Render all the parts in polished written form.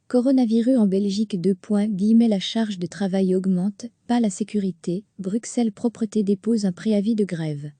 Coronavirus en Belgique. La charge de travail augmente, pas la sécurité. Bruxelles Propreté dépose un préavis de grève.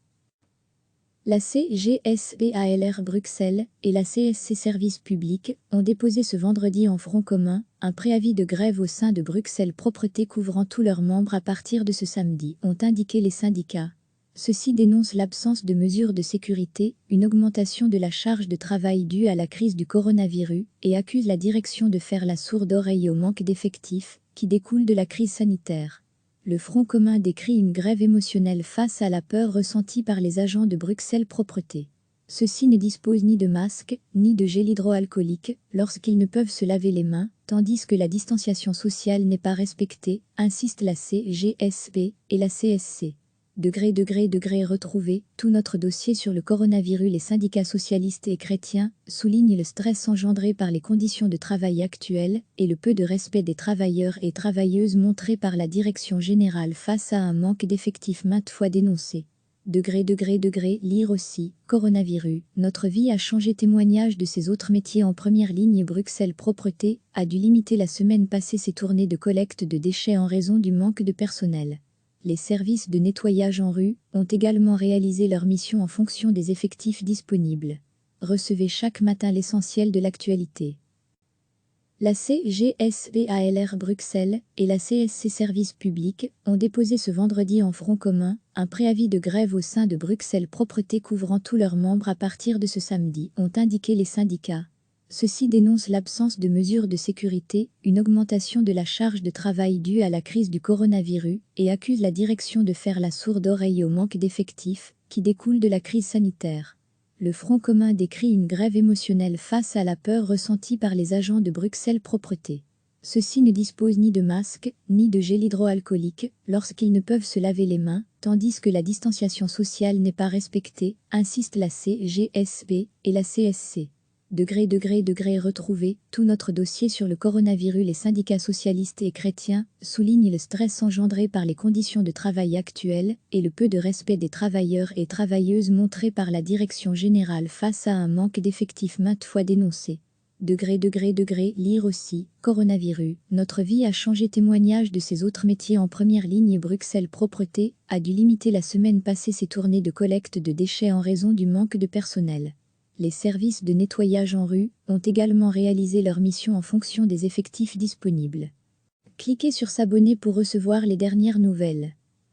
La CGSBALR Bruxelles et la CSC Services Publics ont déposé ce vendredi en front commun un préavis de grève au sein de Bruxelles Propreté couvrant tous leurs membres à partir de ce samedi, ont indiqué les syndicats. Ceux-ci dénoncent l'absence de mesures de sécurité, une augmentation de la charge de travail due à la crise du coronavirus et accusent la direction de faire la sourde oreille au manque d'effectifs qui découle de la crise sanitaire. Le Front commun décrit une grève émotionnelle face à la peur ressentie par les agents de Bruxelles Propreté. Ceux-ci ne disposent ni de masques, ni de gel hydroalcoolique lorsqu'ils ne peuvent se laver les mains, tandis que la distanciation sociale n'est pas respectée, insistent la CGSB et la CSC. Retrouver tout notre dossier sur le coronavirus. Les syndicats socialistes et chrétiens soulignent le stress engendré par les conditions de travail actuelles et le peu de respect des travailleurs et travailleuses montré par la direction générale face à un manque d'effectifs maintes fois dénoncé. Lire aussi, coronavirus, notre vie a changé. Témoignage de ces autres métiers en première ligne. Bruxelles Propreté a dû limiter la semaine passée ses tournées de collecte de déchets en raison du manque de personnel. Les services de nettoyage en rue ont également réalisé leur mission en fonction des effectifs disponibles. Recevez chaque matin l'essentiel de l'actualité. La CGSBALR Bruxelles et la CSC Services Publics ont déposé ce vendredi en front commun un préavis de grève au sein de Bruxelles Propreté couvrant tous leurs membres à partir de ce samedi, ont indiqué les syndicats. Ceux-ci dénoncent l'absence de mesures de sécurité, une augmentation de la charge de travail due à la crise du coronavirus et accusent la direction de faire la sourde oreille au manque d'effectifs qui découle de la crise sanitaire. Le Front commun décrit une grève émotionnelle face à la peur ressentie par les agents de Bruxelles Propreté. Ceux-ci ne disposent ni de masques, ni de gel hydroalcoolique lorsqu'ils ne peuvent se laver les mains, tandis que la distanciation sociale n'est pas respectée, insistent la CGSB et la CSC. Retrouver tout notre dossier sur le coronavirus. Les syndicats socialistes et chrétiens soulignent le stress engendré par les conditions de travail actuelles et le peu de respect des travailleurs et travailleuses montré par la direction générale face à un manque d'effectifs maintes fois dénoncé. Lire aussi, coronavirus, notre vie a changé. Témoignage de ces autres métiers en première ligne. Bruxelles Propreté a dû limiter la semaine passée ses tournées de collecte de déchets en raison du manque de personnel. Les services de nettoyage en rue ont également réalisé leur mission en fonction des effectifs disponibles. Cliquez sur s'abonner pour recevoir les dernières nouvelles.